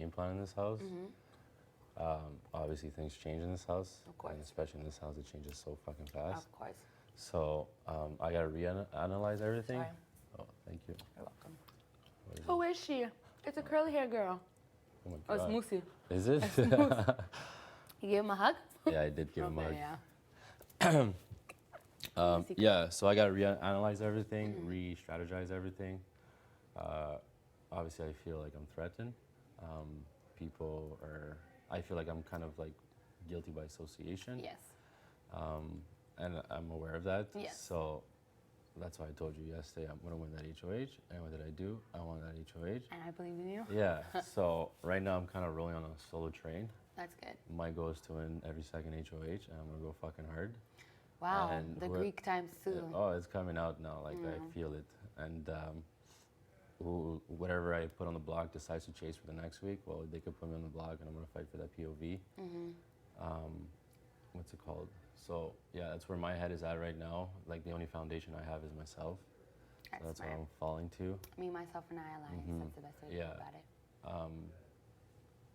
game plan in this house. Obviously, things change in this house. Of course. And especially in this house, it changes so fucking fast. Of course. So I got to reanalyze everything. Sorry. Oh, thank you. You're welcome. What is Who is she? It's a curly hair girl. Oh, my Oh, it's God. Moosey. Is it? You gave him a hug? Yeah, I did give him a hug. Yeah. Yeah, so I got to reanalyze everything, re-strategize everything. Obviously, I feel like I'm threatened. I feel like I'm kind of like guilty by association. Yes. And I'm aware of that. Yes. So that's why I told you yesterday I'm going to win that HOH. And what did I do? I won that HOH. And I believe in you. Yeah, so right now I'm kind of rolling on a solo train. That's good. My goal is to win every second HOH, and I'm going to go fucking hard. Wow, And the Greek times two. Oh, it's coming out now. Like, I feel it. And whatever I put on the block decides to chase for the next week, well, they could put me on the block, and I'm going to fight for that POV. What's it called? So, yeah, that's where my head is at right now. Like, the only foundation I have is myself. So that's what I'm falling to. Me, myself, and I alliance. That's the best way to go about it.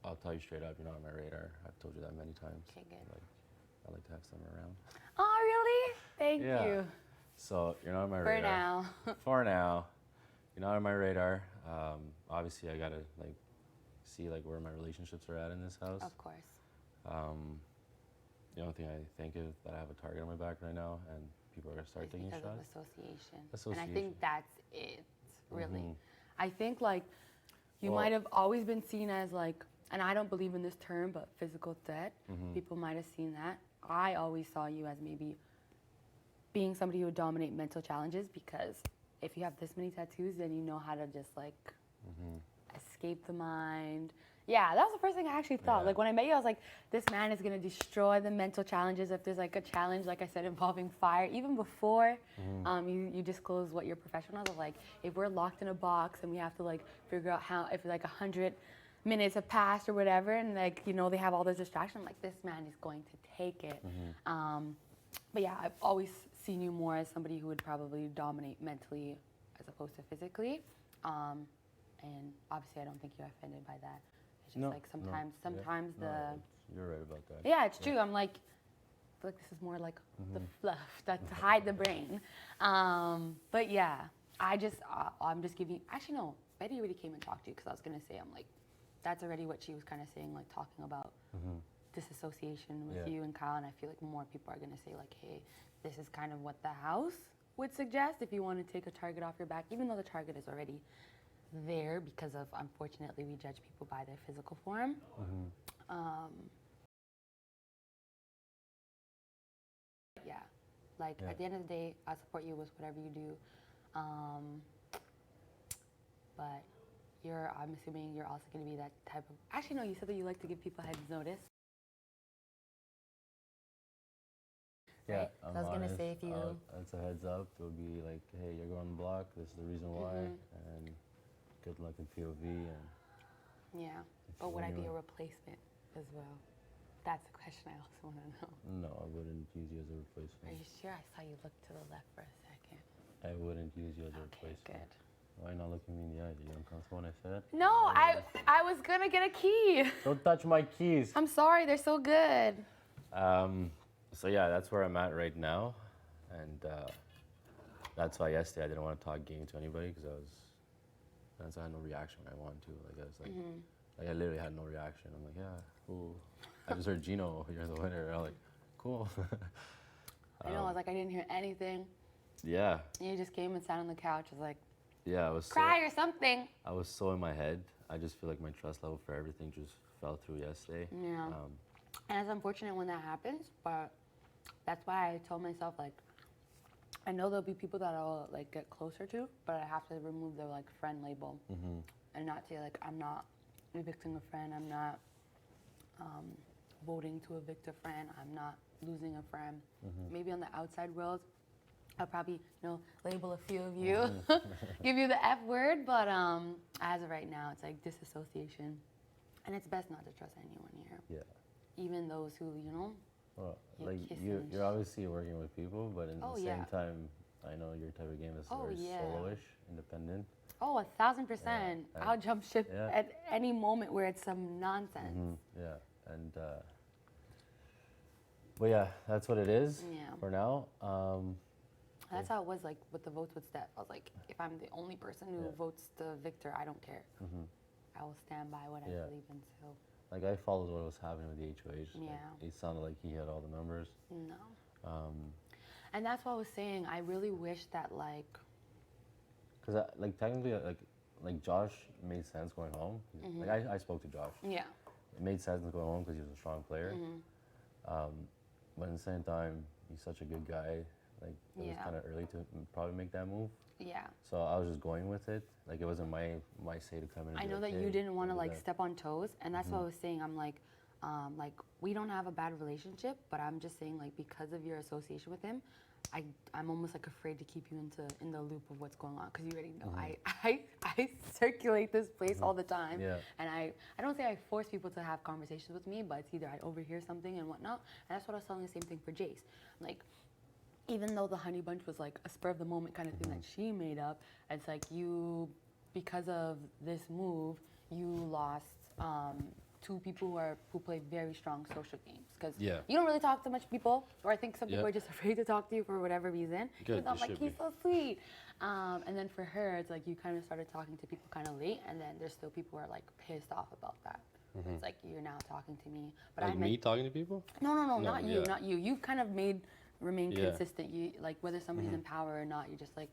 I'll tell you straight up, you're not on my radar. I've told you that many times. Okay, good. Like, I like to have someone around. Oh, really? Thank you. So you're not on my For radar. now. For now, you're not on my radar. Obviously, I gotta like see like where my relationships are at in this house. Of course. The only thing I think is that I have a target on my back right now, and people are gonna start taking Because shots. of association. Association. And I think that's it, really. I think like you might have always been seen as like, and I don't believe in this term, but physical threat. People might have seen that. I always saw you as maybe being somebody who would dominate mental challenges, because if you have this many tattoos, then you know how to just like escape the mind. Yeah, that was the first thing I actually thought. Yeah. Like when I met you, I was like, this man is gonna destroy the mental challenges. If there's like a challenge, like I said, involving fire, even before you disclose what your profession was, like if we're locked in a box and we have to like figure out how, if like 100 minutes have passed or whatever, and like, you know, they have all this distraction, I'm like, this man is going to take it. But yeah, I've always seen you more as somebody who would probably dominate mentally as opposed to physically. And obviously I don't think you're offended by that. It's just like sometimes You're right about that. Yeah, it's true. I'm like, I feel like this is more like the fluff to hide the brain. But yeah, I'm just giving, actually no, Betty already came and talked to you, because I was gonna say, I'm like, that's already what she was kind of saying, like talking about disassociation with you and Kyle, and I feel like more people are gonna say like, hey, this is kind of what the house would suggest if you want to take a target off your back, even though the target is already there, because of, unfortunately, we judge people by their physical form. Yeah, like at the end of the day, I support you with whatever you do. But I'm assuming you're also going to be that type of, actually no, you said that you like to give people heads notice. Yeah, Right? So I was going to say, if you... it's a heads up. It'll be like, hey, you're going on the block. This is the reason why. And good luck in POV. And yeah, but would I be a replacement as well? That's the question I also want to know. No, I wouldn't use you as a replacement. Are you sure? I saw you look to the left for a second. I wouldn't use you as a replacement. Good. Why not looking me in the eye? Are you uncomfortable when I said it? No, I was going to get a key. Don't touch my keys. I'm sorry, they're so good. So yeah, that's where I'm at right now. And that's why yesterday I didn't want to talk game to anybody, because I had no reaction when I wanted to. Like I was like, like I literally had no reaction. I'm like, yeah, cool. I just heard Gino, you're the winner. And I'm like, cool. I know, I was like, I didn't hear anything. Yeah. And you just came and sat on the couch. I was like, yeah, I was cry or something. I was so in my head. I just feel like my trust level for everything just fell through yesterday. Yeah. And it's unfortunate when that happens, but that's why I told myself, like, I know there'll be people that I'll like get closer to, but I have to remove the like friend label and not say like, I'm not evicting a friend, I'm not voting to evict a friend, I'm not losing a friend. Maybe on the outside world, I'll probably, you know, label a few of you, give you the F word, but as of right now, it's like disassociation. And it's best not to trust anyone here. Yeah. Even those who, you know, well, like you're obviously working with people, but in the same time, I know your type of game is very solo-ish, independent. Oh, 1,000%. Yeah. I'll jump ship Yeah. at any moment where it's some nonsense. Yeah, and but yeah, that's what it is Yeah. for now. That's how it was like with the votes with Steph. I was like, if I'm the only person who Yeah. votes the victor, I don't care. I will stand by what I Yeah. believe in. So Like I followed what was happening with the HOH. Yeah. Like, it sounded like he had all the numbers. no. And that's what I was saying. I really wish that like, Cause like technically like Josh made sense going home. Like I spoke to Josh. yeah, It made sense going home because he was a strong player. But at the same time, he's such a good guy. Like it was Yeah. kind of early to probably make that move. yeah. So I was just going with it. Like it wasn't my say to come in. And I be know like, that "Hey, you didn't want to do like that." step on toes, and that's what I was saying. I'm like we don't have a bad relationship, but I'm just saying like because of your association with him, I'm almost like afraid to keep you in the loop of what's going on because you already know I circulate this place all the time, Yeah. and I don't say I force people to have conversations with me, but it's either I overhear something and whatnot, and that's what I was telling the same thing for Jace. Like, even though the honey bunch was like a spur of the moment kind of thing that she made up, it's like because of this move, you lost two people who play very strong social games. Because Yeah. you don't really talk to much people, or I think some people Yeah. are just afraid to talk to you for whatever reason. Good, Even though I'm they like, should he's be. so sweet. And then for her, it's like you kind of started talking to people kind of late, and then there's still people who are like pissed off about that. It's like you're now talking to me, but Like I me meant, talking to people? no, No, not you, yeah. not you. You've kind of remain Yeah. consistent. You like whether somebody's in power or not. You're just like,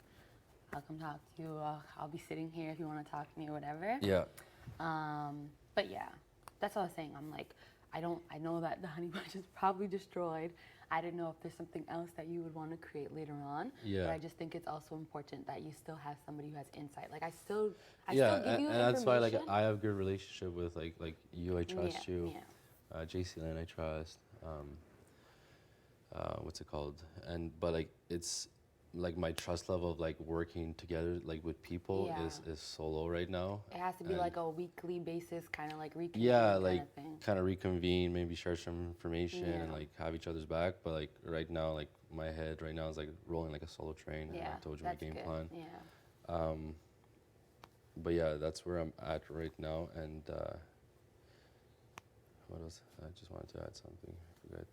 I'll come talk to you. I'll be sitting here if you want to talk to me or whatever. Yeah. But yeah, that's what I was saying. I'm like, I know that the honey bunch is probably destroyed. I didn't know if there's something else that you would want to create later on. Yeah. But I just think it's also important that you still have somebody who has insight. Like I still Yeah, give you and information. that's why like I have good relationship with like you. I trust Yeah, you. yeah. jacey-lynne, I trust. What's it called? But like it's like my trust level of like working together like with people Yeah. is so low right now. It has to be And like a weekly basis, kind of like reconvene yeah, kind like of thing. kind of reconvene, maybe share some information and Yeah. like have each other's back. But like right now, like my head right now is like rolling like a solo train. And Yeah, I told you my that's game good. plan. Yeah. But yeah, that's where I'm at right now. And what else? I just wanted to add something. I forgot.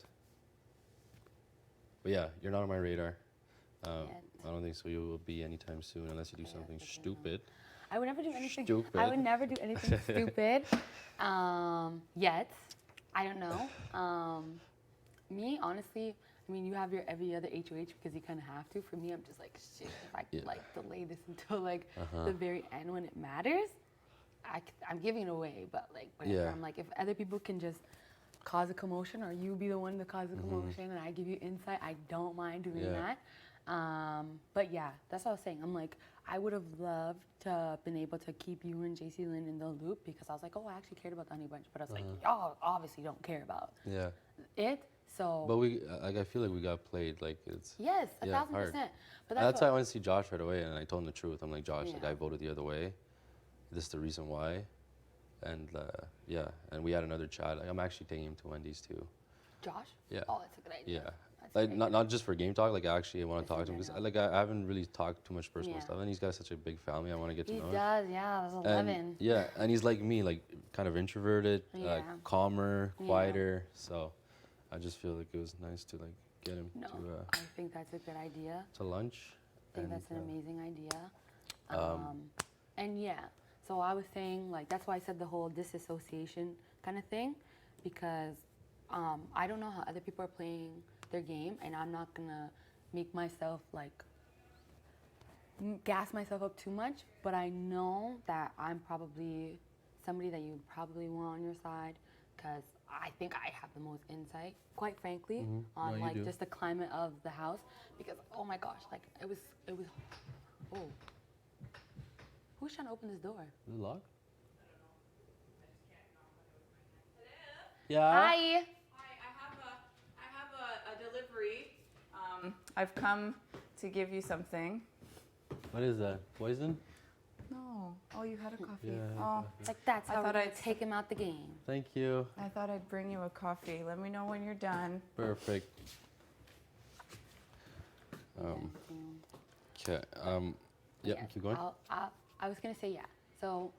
But yeah, you're not on my radar. Yet. I don't think so. You will be anytime soon, unless you do Yeah, something definitely not. stupid. I would never do anything. Stupid. I would never do anything stupid. Yet, I don't know. Me, honestly, I mean, you have your every other HOH because you kind of have to. For me, I'm just like, shit. If I could Yeah. like delay this until like the very end when it matters, I'm giving it away. But like, whatever. Yeah. I'm like, if other people can just cause a commotion, or you be the one to cause a commotion, and I give you insight, I don't mind doing Yeah. that. But yeah, that's what I was saying. I'm like, I would have loved to have been able to keep you and jacey-lynne in the loop because I was like, oh, I actually cared about the honey bunch. But I was like, y'all obviously don't care about Yeah. it. So But we, like, I feel like we got played. Like it's. yes, Yeah, 1,000%. hard. But That's that's why I what, went to see Josh right away, and I told him the truth. I'm like, Josh, like Yeah. I voted the other way. This is the reason why. And yeah, and we had another chat. Like, I'm actually taking him to Wendy's too. Josh? Yeah. Oh, that's a good idea. Yeah. That's a Like good not just for game talk. Like actually, I want to Just talk in to him because general. like I haven't really talked too much personal Yeah. stuff, and he's got such a big family. I want to get to He know him. does, yeah. That's And 11. yeah, and he's like me, like kind of introverted, Yeah. calmer, Yeah. quieter. So I just feel like it was nice to like get him No, to I think that's a good idea. lunch. I think and, that's an amazing idea. um, And yeah, so I was saying, like, that's why I said the whole disassociation kind of thing, because I don't know how other people are playing their game, and I'm not gonna make myself, like, gas myself up too much, but I know that I'm probably somebody that you probably want on your side, because I think I have the most insight, quite frankly, on No, you like do. just the climate of the house, because oh my gosh, like it was, oh, who's trying to open this door? Is it locked? Yeah. Hi. Hi, I have a delivery. I've come to give you something. What is that? Poison? No. Oh, you had a coffee. Yeah, I had Oh, Like that's I how we're thought gonna I'd- take him out the game. Thank you. I thought I'd bring you a coffee. Let me know when you're done. Perfect. Okay. Yeah. Yes, Keep going. I'll I was gonna say yeah. So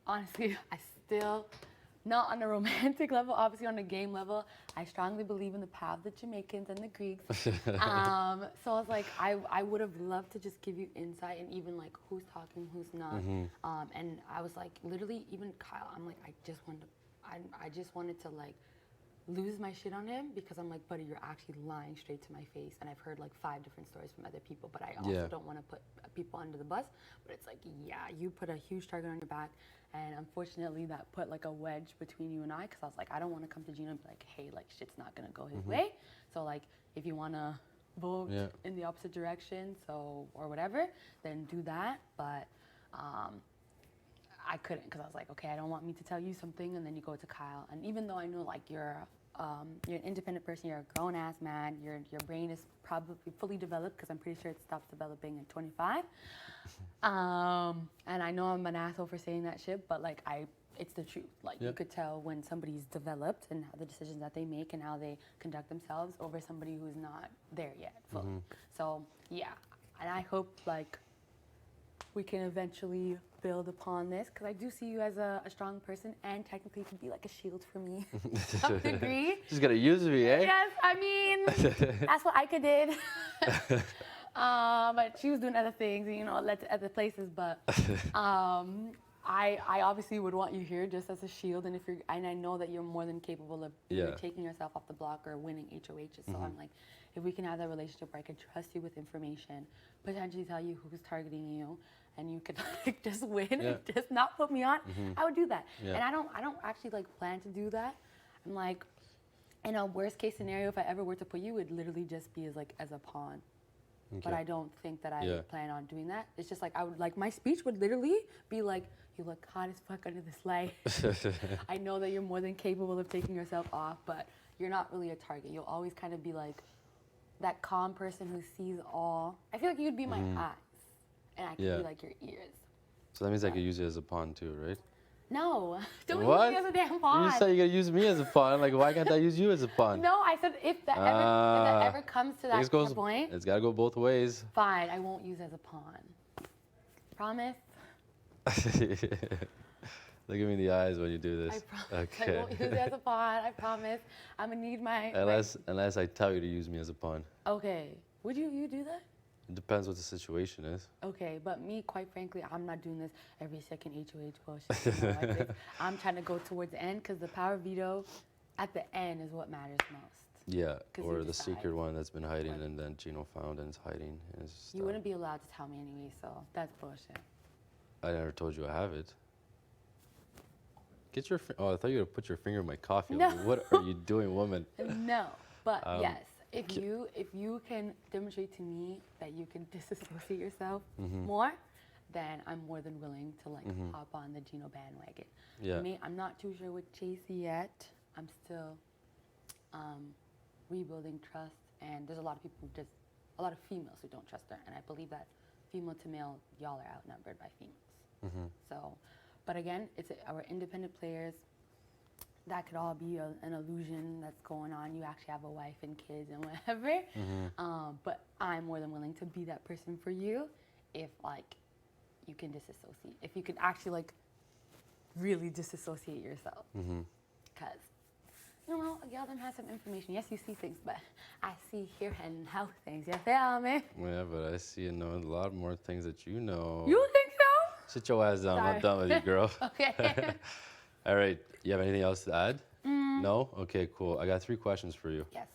honestly, I still, not on a romantic level, obviously on a game level, I strongly believe in the power of the Jamaicans and the Greeks. So I was like, I would have loved to just give you insight and even like who's talking, who's not. And I was like, literally, even Kyle, I'm like, I just wanted to like lose my shit on him because I'm like, buddy, you're actually lying straight to my face. And I've heard like 5 different stories from other people, but I also don't want to put people under the bus. But it's like, yeah, you put a huge target on your back. And unfortunately, that put like a wedge between you and I, because I was like, I don't want to come to Gino and be like, hey, like shit's not gonna go his way. So like, if you wanna vote in the opposite direction, so or whatever, then do that. But I couldn't, because I was like, okay, I don't want me to tell you something, and then you go to Kyle. And even though I know like you're an independent person, you're a grown ass man, your brain is probably fully developed, because I'm pretty sure it stops developing at 25. And I know I'm an asshole for saying that shit, but like it's the truth. Like you could tell when somebody's developed and how the decisions that they make and how they conduct themselves over somebody who's not there yet fully. So yeah, and I hope like we can eventually build upon this, because I do see you as a strong person, and technically you can be like a shield for me to some degree. She's gonna use me, eh? Yes, I mean, that's what Ika did. But she was doing other things, you know, other places. But I obviously would want you here just as a shield, and and I know that you're more than capable of either taking yourself off the block or winning HOHs. So I'm like, if we can have that relationship where I can trust you with information, potentially tell you who's targeting you, and you could like just win and just not put me on, I would do that. And I don't actually like plan to do that. I'm like, in a worst case scenario, if I ever were to put you, it would literally just be as a pawn. But I don't think that I plan on doing that. It's just like I would like, my speech would literally be like, you look hot as fuck under this light. I know that you're more than capable of taking yourself off, but you're not really a target. You'll always kind of be like that calm person who sees all. I feel like you'd be my eyes, and I could be like your ears. So that means I could use you as a pawn too, right? No, don't use What? me as a damn pawn. You said you're gonna use me as a pawn. Like, why can't I use you as a pawn? No, I said if that ever comes to that point. It's gotta go both ways. Fine, I won't use as a pawn. Promise? Look at me in the eyes when you do this. I promise. I won't use it as a pawn. I promise. I'm gonna need my. Unless I tell you to use me as a pawn. Okay. Would you do that? It depends what the situation is. Okay, but me, quite frankly, I'm not doing this every second HOH bullshit. You know, like this. I'm trying to go towards the end, because the power veto at the end is what matters most. Yeah, or the secret one that's been hiding and then Gino found and it's hiding. And it's you wouldn't be allowed to tell me anyway, so that's bullshit. I never told you I have it. Get your. Oh, I thought you were gonna put your finger in my coffee. No. Like, what are you doing, woman? No, but yes. If you can demonstrate to me that you can disassociate yourself more, then I'm more than willing to like hop on the Gino bandwagon. Yeah. Me, I'm not too sure with Jacey yet. I'm still rebuilding trust, and there's a lot of females who don't trust her, and I believe that female to male, y'all are outnumbered by females. So, but again, our independent players. That could all be an illusion that's going on. You actually have a wife and kids and whatever. But I'm more than willing to be that person for you if, like, you can disassociate. If you can actually, like, really disassociate yourself. Because, you know, y'all them have some information. Yes, you see things, but I see, hear, and know things. You feel me? Yeah, but I see and know a lot more things that you know. You think so? Sit your ass down. I'm not done with you, girl. Okay. All right. You have anything else to add? No? Okay, cool. I got 3 questions for you. Yes.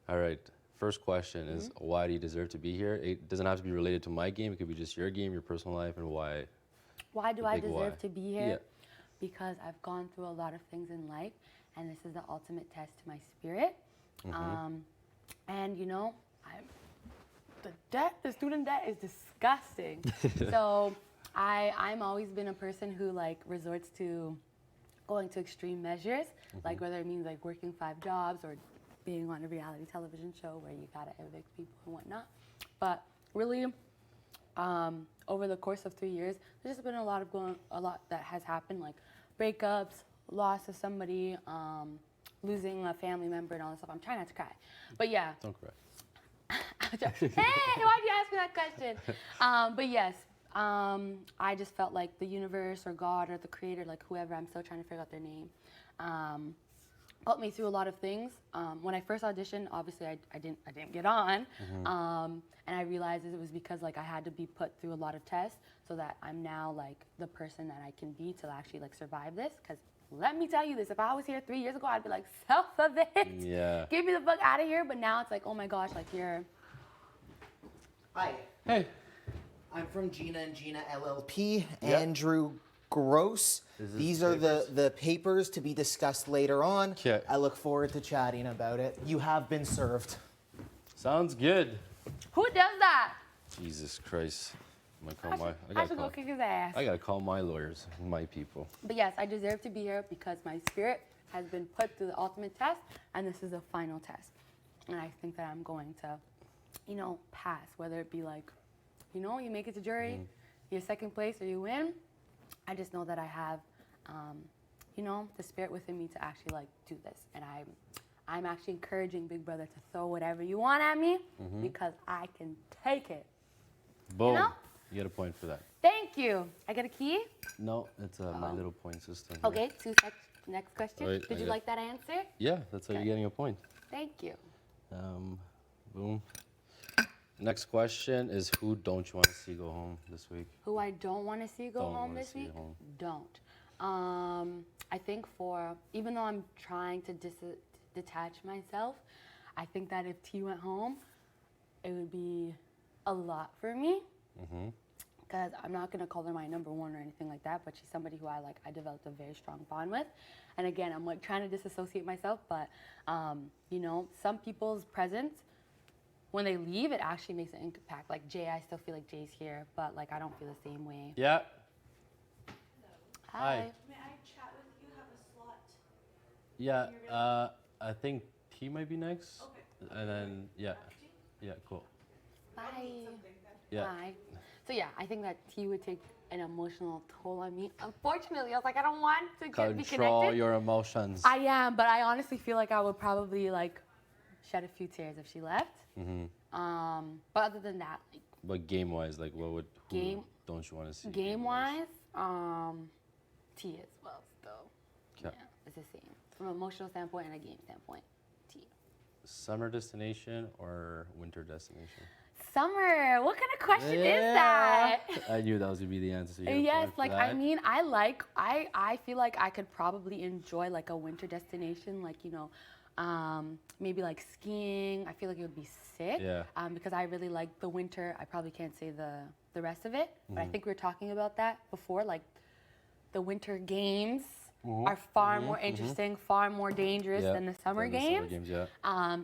All right. First question is, why do you deserve to be here? It doesn't have to be related to my game. It could be just your game, your personal life, and why. Why do I deserve to be here? Yeah. Because I've gone through a lot of things in life, and this is the ultimate test to my spirit. And you know, the student debt is disgusting. So I'm always been a person who like resorts to going to extreme measures, like whether it means like working 5 jobs or being on a reality television show where you gotta evict people and whatnot. But really, over the course of 3 years, there's just been a lot that has happened, like breakups, loss of somebody, losing a family member and all this stuff. I'm trying not to cry, but yeah. Don't cry. Hey, why'd you ask me that question? But yes, I just felt like the universe or God or the creator, like whoever, I'm still trying to figure out their name, helped me through a lot of things. When I first auditioned, obviously I didn't get on, and I realized it was because like I had to be put through a lot of tests so that I'm now like the person that I can be to actually like survive this. Because let me tell you this, if I was here 3 years ago, I'd be like, self of it. Yeah. Get me the fuck out of here. But now it's like, oh my gosh, like you're. Hi, Hey. I'm from Gina and Gina LLP. Yep. Andrew Gross. Is this These the are the papers to be discussed later on. 'Kay. I look forward to chatting about it. You have been served. Sounds good. Who does that? Jesus Christ. I'm gonna call I should go kick his ass. I gotta call my lawyers, my people. But yes, I deserve to be here because my spirit has been put through the ultimate test, and this is the final test. And I think that I'm going to, you know, pass, whether it be like, you know, you make it to jury, you're second place, or you win. I just know that I have, you know, the spirit within me to actually like do this. And I'm actually encouraging Big Brother to throw whatever you want at me because I can take it. Boom. know? You get a point for that. Thank you. I got a key? No, it's my little point system. Okay, next question. Wait, Did you yeah. like that answer? Yeah, that's how Okay. you're getting a point. Thank you. Boom. Next question is who don't you want to see go home this week? Who I don't want to see go Don't home wanna this see week? home. Don't. I think even though I'm trying to detach myself, I think that if T went home, it would be a lot for me. Because I'm not going to call her my number one or anything like that, but she's somebody who I developed a very strong bond with. And again, I'm like trying to disassociate myself, but you know, some people's presence, when they leave, it actually makes an impact. Like Jay, I still feel like Jay's here, but like I don't feel the same way. Yeah. Hi. May I chat with you? Have a slot? Yeah. I think T might be next. Okay. And then yeah, cool. Bye. Yeah. Bye. So yeah, I think that T would take an emotional toll on me. Unfortunately, I was like, I don't want to be Control connected. your emotions. I am, but I honestly feel like I would probably like shed a few tears if she left. But other than that, like But game wise, like who don't you want to see? game wise, T as well still. Okay. Yeah, it's the same. From an emotional standpoint and a game standpoint, T. Summer destination or winter destination? Summer, what kind of question is that? I knew that was gonna be the answer. So you get a Yes, point for like that. I mean, I feel like I could probably enjoy like a winter destination, like you know, maybe like skiing. I feel like it would be sick. Yeah. Because I really like the winter. I probably can't say the rest of it, but I think we were talking about that before. Like the winter games are far more interesting, far more dangerous Yeah, than the summer than games. Yeah.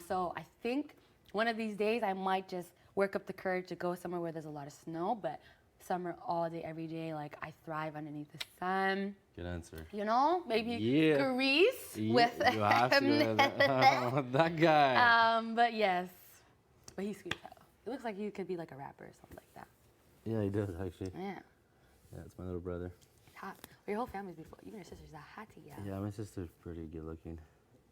So I think one of these days I might just work up the courage to go somewhere where there's a lot of snow, but summer all day, every day, like I thrive underneath the sun. Good answer. You know, maybe Yeah. Greece with you have to go that guy. but yes, but he's sweet as hell. It looks like he could be like a rapper or something like that. Yeah, he does actually. Yeah, Yeah, it's my little brother. hot. Well, your whole family's beautiful. Even your sister's a hottie, yeah. Yeah, my sister's pretty good looking.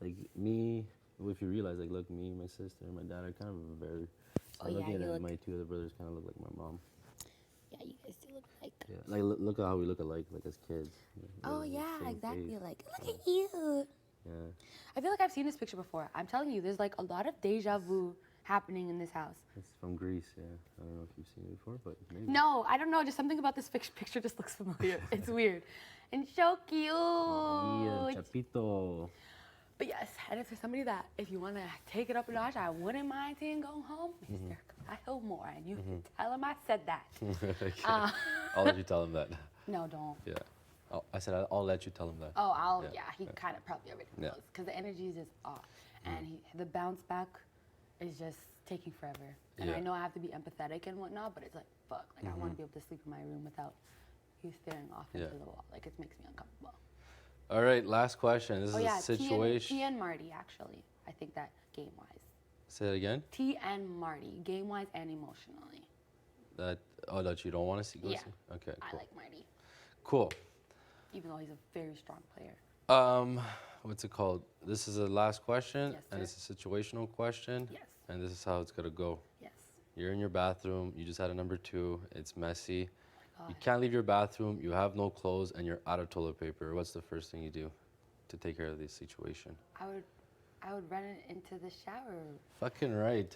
Like me, well, if you realize, like, look, me, my sister, and my dad are kind of very. So Oh, yeah, looking you at look- my two other brothers, kind of look like my mom. Yeah, you guys do look like. Yeah, like look at how we look alike, like as kids. Oh Like, yeah, same exactly. face. Like, look at you. Yeah. I feel like I've seen this picture before. I'm telling you, there's like a lot of deja vu happening in this house. It's from Greece. Yeah. I don't know if you've seen it before, but maybe. No, I don't know. Just something about this picture just looks familiar. It's weird. And so cute. Yeah, Chapito. But yes, and if there's somebody that, if you want to take it up a notch, I wouldn't mind seeing go home, Mr. Kyle Moore. And you can tell him I said that. Okay. I'll let you tell him that. No, don't. Yeah. I said I'll let you tell him that. Oh, Yeah, he kind of probably already Yeah. knows. Because the energy is just off. And the bounce back is just taking forever. And I Yeah. know I have to be empathetic and whatnot, but it's like, fuck. Like, I want to be able to sleep in my room without you staring off into Yeah. the wall. Like, it makes me uncomfortable. All right, last question. This is a T situation. and Marty, actually. I think that game-wise. Say it again. T and Marty, game-wise and emotionally. That you don't want to see. Go Yeah. see. Okay. I Cool. like Marty, Cool. even though he's a very strong player. What's it called? This is the last question, Yes, and sir. it's a situational question. Yes. And this is how it's gonna go. Yes. You're in your bathroom. You just had a number 2. It's messy. You can't leave your bathroom, you have no clothes, and you're out of toilet paper. What's the first thing you do to take care of this situation? I would run it into the shower. Fucking right.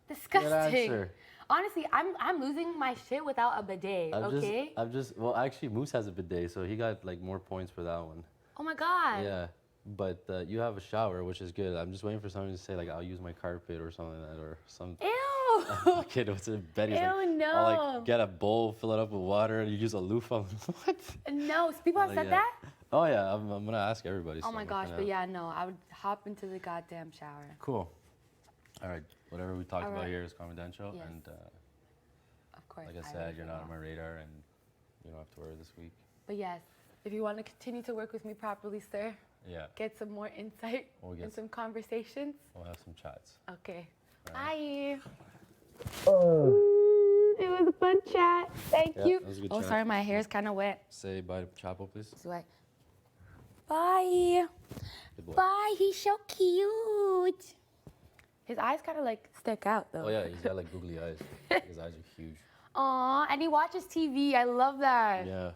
Disgusting. Good answer. Honestly, I'm losing my shit without a bidet. Well, actually, Moose has a bidet, so he got like more points for that one. Oh my god. Yeah, but you have a shower, which is good. I'm just waiting for someone to say like, I'll use my carpet or something like that, or some. Ew. Kid, what's in bed? He's Ew, like, no. I'll like get a bowl, fill it up with water, and you use a loofah. What? No, people have said yeah. that? Oh yeah, I'm gonna ask everybody. Oh so my I'm gosh, gonna- but yeah, no, I would hop into the goddamn shower. Cool. All right, whatever we talked All about right. here is confidential, Yes. and Of course. like I will said, you're not on forget. my radar, and you don't have to worry this week. But yes, if you want to continue to work with me properly, sir, Yeah, get some more insight We'll get and some conversations. we'll have some chats. Okay. All right. Bye. It was a fun chat. Thank Yeah, you. it was a good Oh, chat. sorry, my hair's kind of wet. Say bye to Chapo, please. It's wet. Bye. Good boy. Bye. He's so cute. His eyes kind of like stick out though. Oh yeah, he's got like googly eyes. His eyes are huge. Aw, and he watches TV. I love that. Yeah.